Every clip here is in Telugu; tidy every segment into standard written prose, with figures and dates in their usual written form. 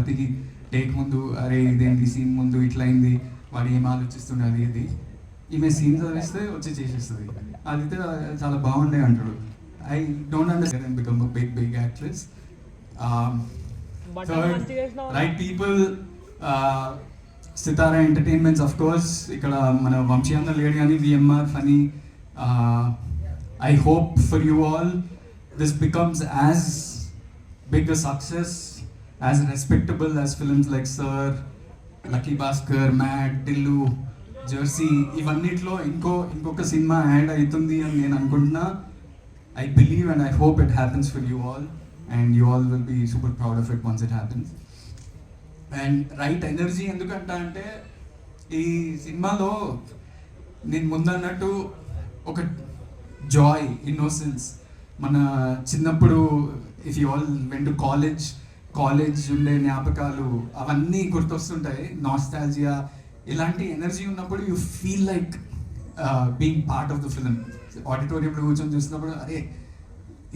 ఆదిత్యకి టేక్ ముందు అరే ఇదేంటి సీన్ ముందు ఇట్లా అయింది, వాడు ఏం ఆలోచిస్తుండే ఇది ఈమె సీన్ చదివిస్తే వచ్చి చేసేస్తుంది. ఆదిత్య చాలా బాగుండే అంటాడు. I don't understand and become a big actress. Third, right people. Sithara entertainments of course, ఇక్కడ మన వంశీ అన్న లేడు కానీ VMR Phani. I hope for you all this becomes as big a success, as respectable as films like Sir, Lucky Bhaskar, Mad, Dillu, Jersey. ఇవన్నిట్లో ఇంకొక సినిమా యాడ్ అవుతుంది అని నేను అనుకుంటున్నా. I believe and I hope it happens for you all, and you all will be super proud of it once it happens. And right energy ఎందుకంటా అంటే ఈ సినిమాలో నేను ముందన్నట్టు ఒక జాయ్, ఇన్నోసెన్స్, మన చిన్నప్పుడు if you all went to college ఉండే జ్ఞాపకాలు అవన్నీ గుర్తొస్తుంటాయి. నాస్టాల్జియా, ఇలాంటి ఎనర్జీ ఉన్నప్పుడు you feel like being part of the film. ఆడిటోరియంలో కూర్చొని చూసినప్పుడు అరే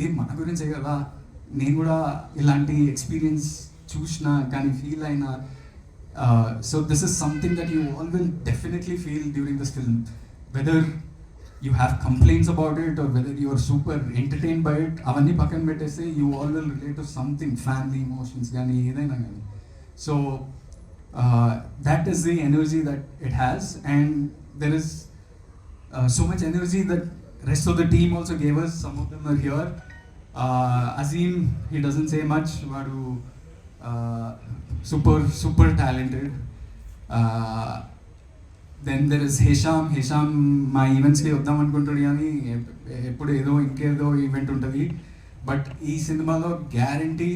ఏం మన గురించే కదా, నేను కూడా ఇలాంటి ఎక్స్పీరియన్స్ చూసిన కానీ ఫీల్ అయినా. So this is something that you all will definitely feel during this film, whether you have complaints about it or whether you are super entertained by it. Avanni pakkan pettese you all will relate to something, family emotions gaani edaina gaani. So that is the energy that it has, and there is so much energy that rest of the team also gave us. Some of them are here. Azim, he doesn't say much, vadu super talented. Then there is Hesham మా ఈవెంట్స్కి వద్దాం అనుకుంటాడు కానీ ఎప్పుడు ఇంకేదో ఈవెంట్ ఉంటుంది. బట్ ఈ సినిమాలో guarantee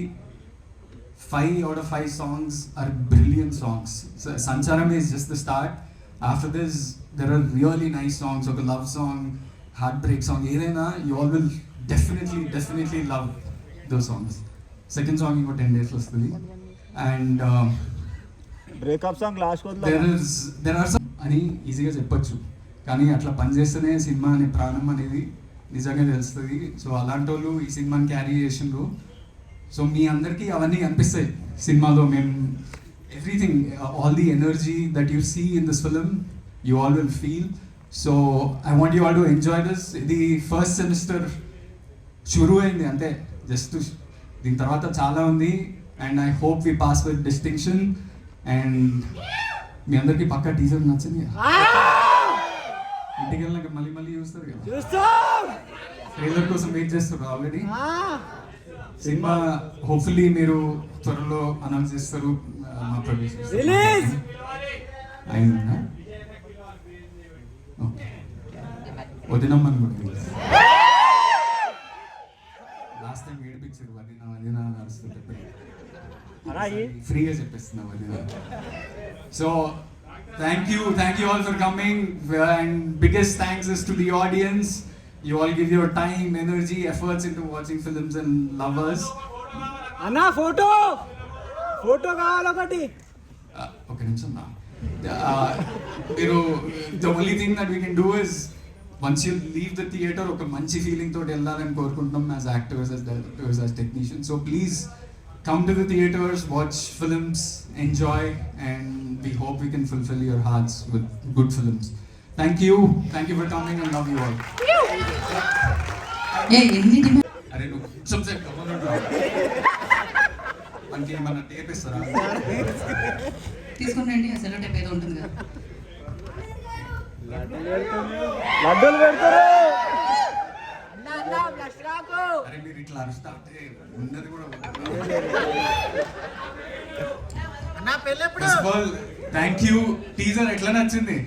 5 out of 5 songs are brilliant songs. Sancharam is just the start. After this there are really nice songs. ఒక love song, heart break song, ఏదైనా you all will definitely love those songs. Second song ఇంకో 10 days వస్తుంది. అండ్ breakup song last there are అని ఈజీగా చెప్పొచ్చు, కానీ అట్లా పనిచేస్తేనే సినిమా అనే ప్రాణం అనేది నిజంగా తెలుస్తుంది. సో అలాంటి వాళ్ళు ఈ సినిమాని క్యారీ చేసిండ్రు. సో మీ అందరికీ అవన్నీ అనిపిస్తాయి సినిమాలో. మేము everything, all the energy that you see in this film you all will feel. So I want you all to enjoy this. ఇది ఫస్ట్ సెమిస్టర్ షురూ అయింది అంతే, జస్ట్ దీని తర్వాత చాలా ఉంది. And I hope we pass with distinction. And మీ అందరికి పక్కా టీజర్ నచ్చింది, ఇంటికి వెళ్ళినాక మళ్ళీ చూస్తారు కదా, ట్రైలర్ కోసం వెయిట్ చేస్తారు ఆల్రెడీ. సినిమా హోప్ఫుల్లీ మీరు త్వరలో అనౌన్స్ చేస్తారు. మా ప్రొడ్యూసర్ అయిందా వదినమ్మని కూడా లాస్ట్ టైం ఏడిపించారు వదిన నడుస్తుంటే ఫ్రీగా చెప్పేస్తున్నా వదిన. So thank you all for coming, and biggest thanks is to the audience. You all give your time, energy, efforts into watching films and love us. Anna photo కావాలి ఒకటి. Okay, nimsham na. The only thing that we can do is once you leave the theater oka manchi feeling tho ellalani korukuntam as actors, as directors, as technicians. So please come to the theaters, watch films, enjoy, and we hope we can fulfill your hearts with good films. Thank you for coming, and love you all. Are you subject come on anke mana tape istara తీసుకొనండి, అసలు టేప్ ఏదో ఉంటుంది కదా. లడ్డూలు పెడతారు. అరే మీరు ఇట్లా అరుస్తా అంటే ఉన్నది కూడా. First of all thank you. Teaser ఎట్లా నచ్చింది?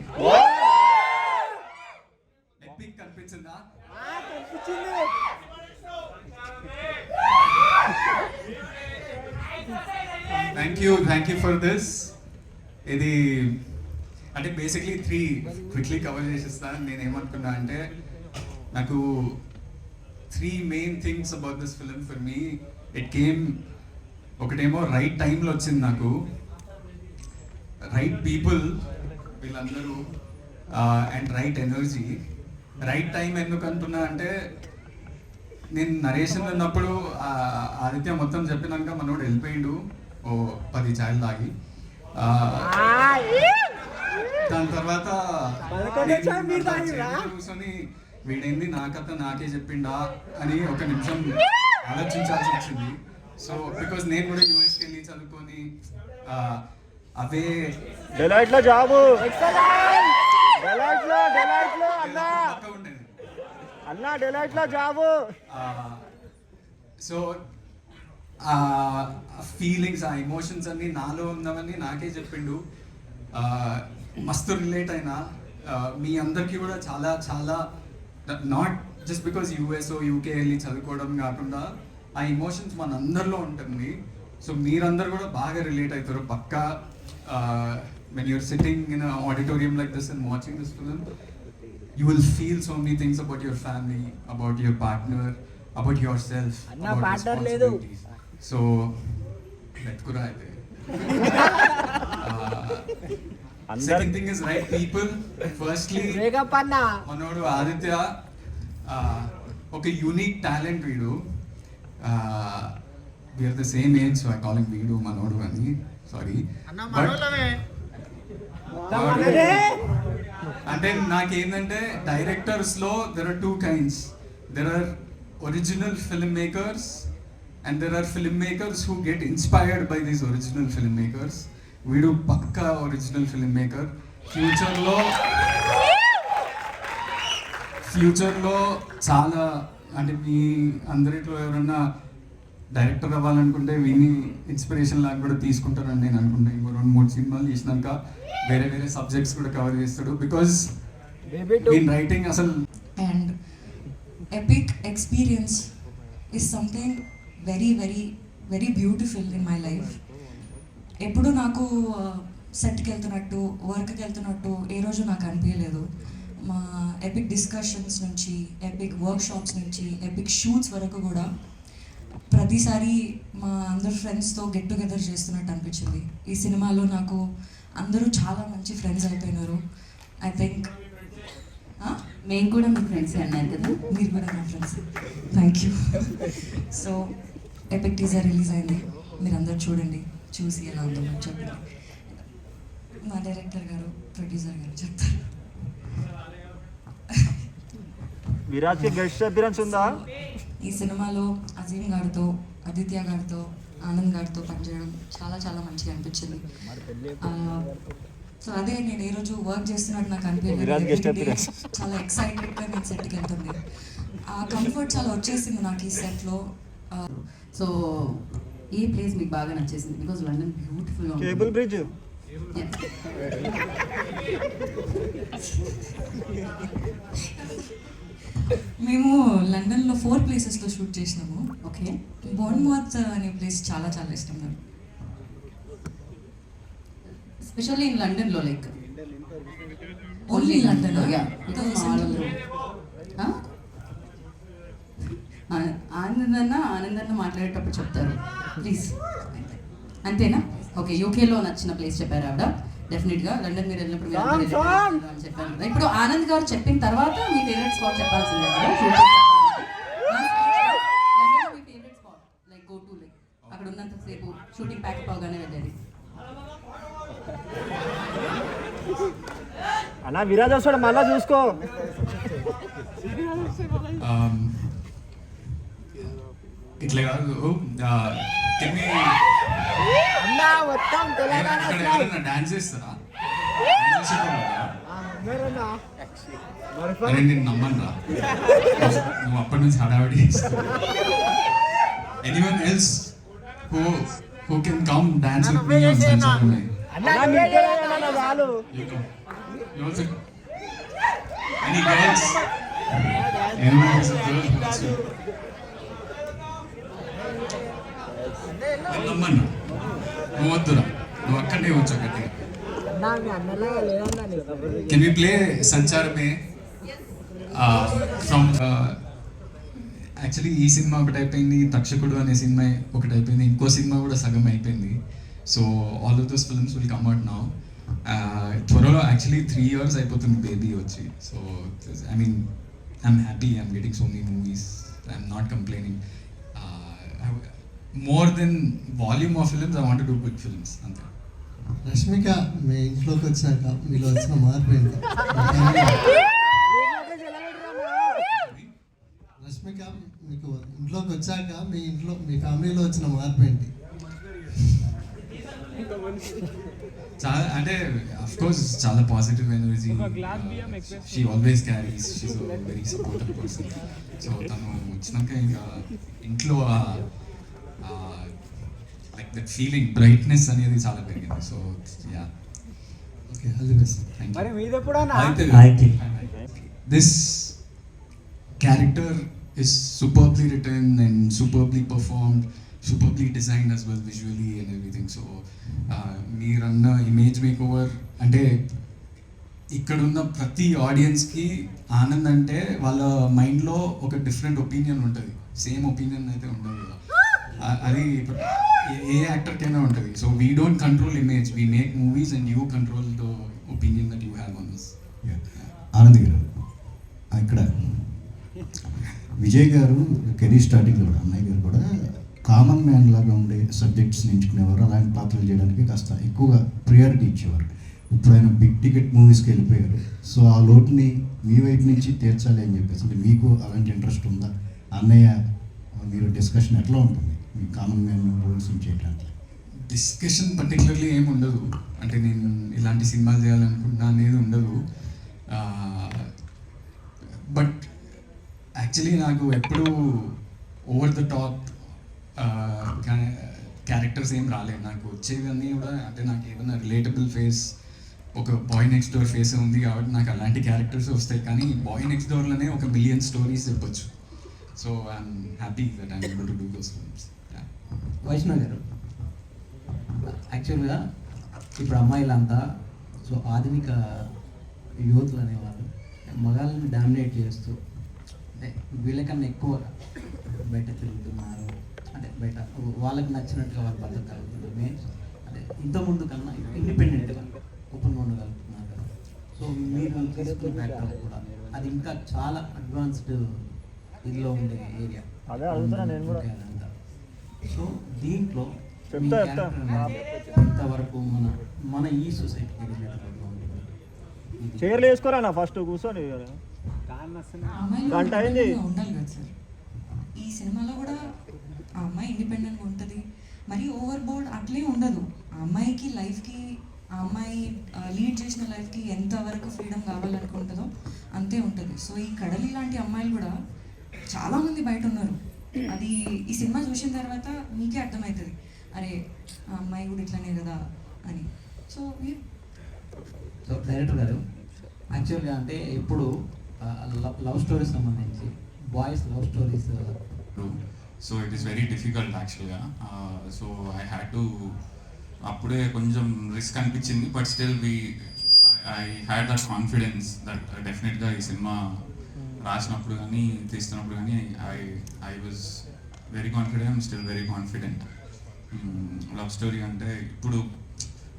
ఎపిక్ కనిపించిందా? Thank you for this. ఇది అంటే బేసిక్లీ 3 క్విక్లీ కవర్ చేసేస్తాను. నేనేమనుకున్నా అంటే నాకు 3 main things about this film for me. It came, ఒకటేమో రైట్ టైంలో వచ్చింది నాకు, రైట్ పీపుల్ వీళ్ళందరూ, and right energy. Right time ఎందుకు అంటున్నా అంటే నేను నరేషన్ ఉన్నప్పుడు ఆదిత్య మొత్తం చెప్పినాక మనోడు వెళ్ళిపోయిండు. ఓ 10 ఛాయలు తాగి దాని తర్వాత కూర్చొని వీడైంది నా కథ నాకే చెప్పిండా అని ఒక నిమిషం ఆలోచించాల్సి వచ్చింది. సో బికాజ్ నేను కూడా యూఎస్కి వెళ్ళి చదువుకొని అవే డెలైట్ లో జాబు డెలైట్ లో ఉండేది అన్న డెలైట్ లో జాబు. సో ఆ ఫీలింగ్స్ ఆ ఎమోషన్స్ అన్ని నాలో ఉన్నవన్నీ నాకే చెప్పిండు. మస్తు రిలేట్ అయినా మీ అందరికీ కూడా చాలా చాలా not just because US UK వెళ్ళి చదువుకోవడం కాకుండా ఆ ఎమోషన్స్ మన అందరిలో ఉంటుంది. సో మీరందరూ కూడా బాగా రిలేట్ అవుతారు పక్కా. when you're sitting in an auditorium like this and watching this film, you will feel so many things about your family, about your partner, about yourself, about responsibilities. So let kura aide. Second thing is right people. Firstly, manodu Aditya oka unique talent veedu. We are the same age, so I call him Veedu Manodu ani. Sorry. అంటే నాకేంటంటే డైరెక్టర్స్లో there are 2 kinds. There are original film makers and there are film makers who get inspired by these original film makers. వీడు పక్కా ఒరిజినల్ ఫిల్మ్ మేకర్. ఫ్యూచర్లో చాలా అంటే మీ అందరిలో ఎవరన్నా డైరెక్టర్ అవ్వాలనుకుంటే విని ఇన్స్పిరేషన్ లాగా కూడా తీసుకుంటారని నేను అనుకుంటాను. ఇంకో 2-3 సినిమాలు చేసినాక వేరే వేరే సబ్జెక్ట్స్ కూడా కవర్ చేస్తాడు. బికాజ్ ఇన్ రైటింగ్ అసలు and epic experience is something very very very beautiful in my life. ఎప్పుడు నాకు సెట్కి వెళ్తున్నట్టు వర్క్కి వెళ్తున్నట్టు ఏ రోజు నాకు అనిపించలేదు. మా ఎపిక్ డిస్కషన్స్ నుంచి ఎపిక్ వర్క్షాప్స్ నుంచి ఎపిక్ షూట్స్ వరకు కూడా ప్రతిసారి మా అందరు ఫ్రెండ్స్తో గెట్ టుగెదర్ చేస్తున్నట్టు అనిపించింది. ఈ సినిమాలో నాకు అందరూ చాలా మంచి ఫ్రెండ్స్ అయిపోయినారు. ఐ థింక్ మేము కూడా మీ ఫ్రెండ్స్ అన్నారు కదా, మీరు కూడా నా friends. Thank you. So epic teaser release అయింది, మీరు అందరు చూడండి, చూసి ఎలా ఉందో చెప్పండి. మా డైరెక్టర్ గారు ప్రొడ్యూసర్ గారు చెప్తారు. విరాజ్ కి గెస్ట్ అపియరెన్స్ ఉందా? ఈ సినిమాలో అజీమ్ గారితో, ఆదిత్య గారితో, ఆనంద్ గారితో పనిచేయడం చాలా చాలా మంచిగా అనిపించింది. సో అదే నేను ఏ రోజు వర్క్ చేస్తున్నట్టు నాకు అనిపించింది. చాలా ఎక్సైటెడ్గా నేను సెట్కి వెళ్తుంది. ఆ కంఫర్ట్ చాలా వచ్చేసింది నాకు ఈ సెట్లో. సో ఈ ప్లేస్ మీకు బాగా నచ్చేసింది బికాజ్ లండన్ బ్యూటిఫుల్గా ఉంది. కేబుల్ బ్రిడ్జ్ మేము లండన్లో 4 ప్లేసెస్లో షూట్ చేసినాము. ఓకే, బోర్న్మౌత్ అనే ప్లేస్ చాలా చాలా ఇష్టం నాకు. ఎస్పెషల్లీ ఇన్ లండన్లో లైక్ ఓన్లీ లండన్. ఆనందన్న మాట్లాడేటప్పుడు చెప్తారు ప్లీజ్, అంతేనా? ఓకే, యూకేలో నచ్చిన ప్లేస్ చెప్పారు ఆవిడ. డెఫినెట్గా లండన్ మీరు వెళ్ళినప్పుడు మీరు అని చెప్పాను కదా. ఇప్పుడు ఆనంద్ గారు చెప్పిన తర్వాత మీ ఫేవరెట్ స్పాట్ చెప్పాల్సిందే కదా. లండన్లో మీ favourite spot like go to like అక్కడ ఉన్నంతసేపు షూటింగ్ ప్యాకప్ అవగానే వెళ్ళేది. అన్న విరాజ్ వస్తాడు మళ్ళా చూసుకో. ఇట్లా కాదు డాన్స్ చేస్తారా? అరే నేను నమ్మనురా, నువ్వు అప్పటి నుంచి హడావిడి చేస్తావు. Anyone else who can come dance with me on సంచారమే? Any girls? Anyone who's a girl who wants to? నమ్మన్నా నువ్వు వద్దురా, నువ్వు అక్కడనే వచ్చా గట్టిగా. కెన్ వి ప్లే సంచారమే ఫ్రమ్ యాక్చువల్లీ ఈ సినిమా ఒకటి అయిపోయింది, తక్షకుడు అనే సినిమా ఒకటి అయిపోయింది, ఇంకో సినిమా కూడా సగం అయిపోయింది. So all of those films will come out now. త్వరలో యాక్చువల్లీ 3 years అయిపోతుంది బేబీ వచ్చి. So I mean I'm happy, I'm getting so many movies, I'm not complaining. More than volume of films I want to do good films అంతే. రష్మిక మీ ఇంట్లోకి వచ్చాక మీలో వచ్చిన మార్పు ఏంటి? రష్మిక మీకు ఇంట్లోకి వచ్చాక మీ ఫ్యామిలీలో వచ్చిన మార్పు ఏంటి? చాలా అంటే అఫ్ కోర్స్ చాలా positive energy she always carries, she's very supportive person. So తను వచ్చినాక ఇంకా ఇంట్లో లైక్ దట్ ఫీలింగ్ బ్రైట్నెస్ అనేది చాలా పెరిగింది. So yeah, okay, all the best. This character is superbly written and superbly performed, superbly designed as well visually and everything. So మీరన్న ఇమేజ్ మేకోవర్ అంటే ఇక్కడున్న ప్రతి ఆడియన్స్కి ఆనంద్ అంటే వాళ్ళ మైండ్లో ఒక డిఫరెంట్ ఒపీనియన్ ఉంటుంది, సేమ్ ఒపీనియన్ అయితే ఉండదు కదా. అది ఏ యాక్టర్కైనా ఉంటుంది. So we don't control image, we make movies and you control the opinion that you have on this. Anand గారు, ఇక్కడ విజయ్ గారు కెరీర్ స్టార్టింగ్లో కూడా అన్నయ్య గారు కూడా కామన్ మ్యాన్ లాగా ఉండే సబ్జెక్ట్స్ని ఎంచుకునేవారు, అలాంటి పాత్రలు చేయడానికి కాస్త ఎక్కువగా ప్రియారిటీ ఇచ్చేవారు. ఇప్పుడు ఆయన బిగ్ టికెట్ మూవీస్కి వెళ్ళిపోయారు. సో ఆ లోటుని మీ వైపు నుంచి తీర్చాలి అని చెప్పేసి, అంటే మీకు అలాంటి ఇంట్రెస్ట్ ఉందా? అన్నయ్య మీరు డిస్కషన్ ఎట్లా ఉంటుంది మీ కామన్ మ్యాన్ రోల్స్ చేయడానికి? డిస్కషన్ పర్టికులర్లీ ఏమి ఉండదు. అంటే నేను ఇలాంటి సినిమాలు చేయాలనుకుంటున్నా అనేది ఉండదు. బట్ యాక్చువల్లీ నాకు ఎప్పుడూ ఓవర్ ద టాప్ క్యారెక్టర్స్ ఏం రాలేదు. నాకు వచ్చేవన్నీ కూడా అంటే నాకు ఏదైనా రిలేటబుల్ ఫేస్, ఒక బాయ్ నెక్స్ట్ డోర్ ఫేస్ ఉంది కాబట్టి నాకు అలాంటి క్యారెక్టర్స్ వస్తాయి. కానీ బాయ్ నెక్స్ట్ డోర్లోనే ఒక మిలియన్ స్టోరీస్ చెప్పొచ్చు. So I'm happy that I'm able to do those films. Vaishnav garu, యాక్చువల్గా ఇప్పుడు అమ్మాయిలంతా సో ఆధునిక యువతులు అనేవాళ్ళు మగాళ్ళని డామినేట్ చేస్తూ అంటే వీళ్ళకన్నా ఎక్కువ బయట తిరుగుతున్నారు, అంటే బయట వాళ్ళకి నచ్చినట్టుగా వాళ్ళు బతకగలుగుతున్నారు. మీన్స్ అంటే ఇంతకుముందు కన్నా ఇండిపెండెంట్గా ఓపెన్గా ఉండగలుగుతున్నారు కదా. సో మీరు తీసుకున్న బ్యాక్గ్రౌండ్ కూడా అది ఇంకా చాలా అడ్వాన్స్డ్ ఇదిలో ఉండే ఏరియా. సో దీంట్లో ఇంతవరకు మన ఈ సొసైటీకి చైర్లు వేసుకోరా నా ఫస్ట్ కూర్చోండి. గంట అయింది. ఉండాలి కదా సార్. ఈ సినిమాలో కూడా ఆ అమ్మాయి ఇండిపెండెంట్గా ఉంటుంది, మరి ఓవర్ బోర్డ్ అట్లే ఉండదు. ఆ అమ్మాయికి లైఫ్కి, ఆ అమ్మాయి లీడ్ చేసిన లైఫ్కి ఎంతవరకు ఫ్రీడమ్ కావాలనుకుంటుందో అంతే ఉంటుంది. సో ఈ కడలి లాంటి అమ్మాయిలు కూడా చాలామంది బయట ఉన్నారు. అది ఈ సినిమా చూసిన తర్వాత మీకే అర్థమవుతుంది, అరే ఆ అమ్మాయి కూడా ఇట్లానే కదా అని. సో సో డైరెక్టర్ గారు, యాక్చువల్గా అంటే ఇప్పుడు లవ్ స్టోరీస్ సంబంధించి boys love stories, so it is very difficult యాక్చువల్గా. సో ఐ హ్యాడ్ టు అప్పుడే కొంచెం రిస్క్ అనిపించింది, but still I had that confidence that డెఫినెట్గా ఈ సినిమా రాసినప్పుడు కానీ తీస్తున్నప్పుడు కానీ I was very confident, I'm still very confident. Love story అంటే ఇప్పుడు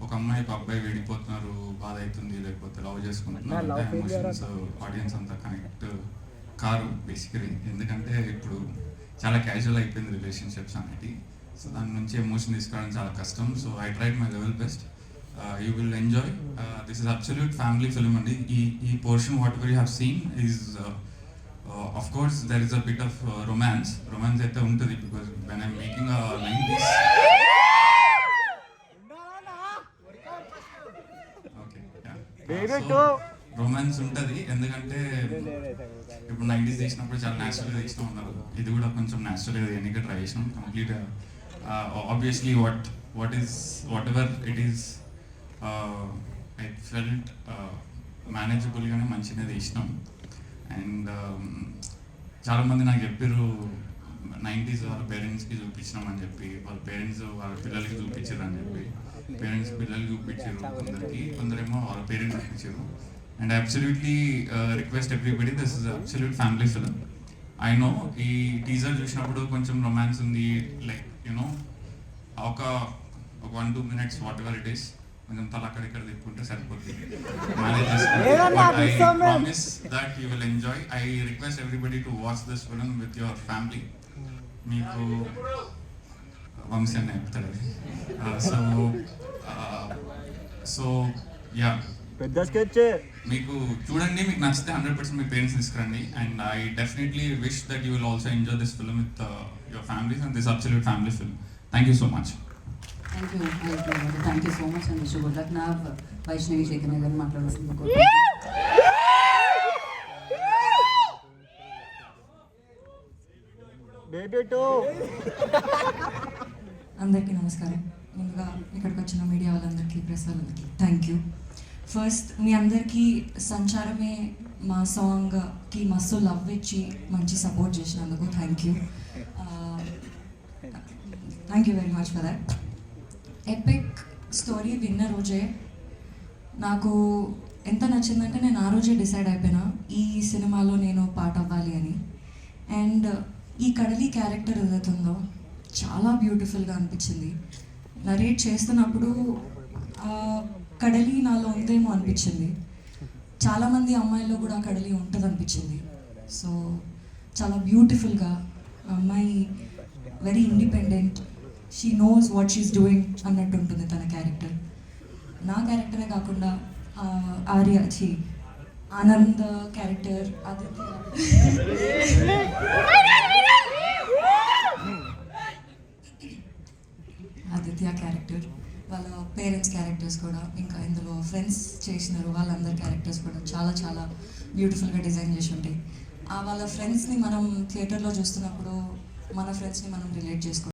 ఒక అమ్మాయి ఒక అబ్బాయి విడిపోతున్నారు, బాధ అవుతుంది, లేకపోతే లవ్ చేసుకుంటున్నారు అంటే ఎమోషన్స్ ఆడియన్స్ అంతా కనెక్ట్ కారు బేసికలీ. ఎందుకంటే ఇప్పుడు చాలా క్యాజువల్ అయిపోయింది రిలేషన్షిప్స్ అనేది. సో దాని నుంచి ఎమోషన్ తీసుకోవడం చాలా కష్టం. So I tried my level best. You will enjoy. This is absolute family film అండి. ఈ portion what ever you have seen is of course there is a bit of romance అయితే ఉంటుంది, because when I'm making a 90s okay yeah so romance ఉంటుంది. ఎందుకంటే ఇప్పుడు 90s తీసినప్పుడు చాలా న్యాచురల్గా తీసినా ఉన్నారు, ఇది కూడా కొంచెం న్యాచురల్గా ఎన్నిక ట్రై చేసినాం complete. Obviously whatever it is I felt మేనేజబుల్గానే మంచిగా తీసినాం. అండ్ చాలామంది నాకు చెప్పారు 90s వాళ్ళ పేరెంట్స్కి చూపించినామని చెప్పి, వాళ్ళ పేరెంట్స్ వాళ్ళ పిల్లలకి చూపించారు అని చెప్పి. పేరెంట్స్ పిల్లలకి చూపించారు కొందరేమో వాళ్ళ పేరెంట్స్ చూపించారు. And absolutely request everybody, this is absolute family film. I know ఈ టీజర్ చూసినప్పుడు కొంచెం రొమాన్స్ ఉంది, లైక్ యూనో ఒక 1-2 minutes what ever it is కొంచెం తల అక్కడిక్కడ తిప్పుకుంటే సరిపోతుంది, మేనేజ్ చేసుకోండి. But I promise that you will enjoy. I request everybody to watch this film with your family. మీకు వంశీ అన్న చెప్తాడు అది. సో యా, పెద్ద స్కెచ్. మీకు చూడండి, మీకు నచ్చితే 100% మీ పేరెంట్స్ తీసుకురండి. And I definitely wish that you will also enjoy this film with your families and this absolute family film. Thank you so much. Thank you so much and wish good luck. నా వైష్ణవి చైతన్య గారు మాట్లాడాల్సింది. Baby too. అందరికీ నమస్కారం. ముందుగా ఇక్కడికి వచ్చిన మీడియా వాళ్ళందరికీ, ప్రెస్ వాళ్ళందరికీ థ్యాంక్ యూ. ఫస్ట్ మీ అందరికీ సంచారమే మా సాంగ్కి మస్తు లవ్ ఇచ్చి మంచి సపోర్ట్ చేసినందుకు thank you. Thank you very much for that. Epic story విన్న రోజే నాకు ఎంత నచ్చిందంటే నేను ఆ రోజే డిసైడ్ అయిపోయినా ఈ సినిమాలో నేను పార్ట్ అవ్వాలి అని. అండ్ ఈ కడలి క్యారెక్టర్ ఏదైతుందో చాలా బ్యూటిఫుల్గా అనిపించింది. నరేట్ చేస్తున్నప్పుడు కడలి నాలో ఉందేమో అనిపించింది. చాలామంది అమ్మాయిల్లో కూడా ఆ కడలి ఉంటుంది అనిపించింది. సో చాలా బ్యూటిఫుల్గా అమ్మాయి very independent, she knows what she's doing అన్నట్టు ఉంటుంది తన క్యారెక్టర్. నా క్యారెక్టరే కాకుండా ఆనంద్ క్యారెక్టర్, ఆదిత్య క్యారెక్టర్, వాళ్ళ పేరెంట్స్ క్యారెక్టర్స్ కూడా, ఇంకా ఇందులో ఫ్రెండ్స్ చేసినారు వాళ్ళందరి క్యారెక్టర్స్ కూడా చాలా చాలా బ్యూటిఫుల్గా డిజైన్ చేసి ఉంటాయి. వాళ్ళ ఫ్రెండ్స్ని మనం థియేటర్లో చూస్తున్నప్పుడు మన ఫ్రెండ్స్ని మనం రిలేట్ చేసుకుంటాం.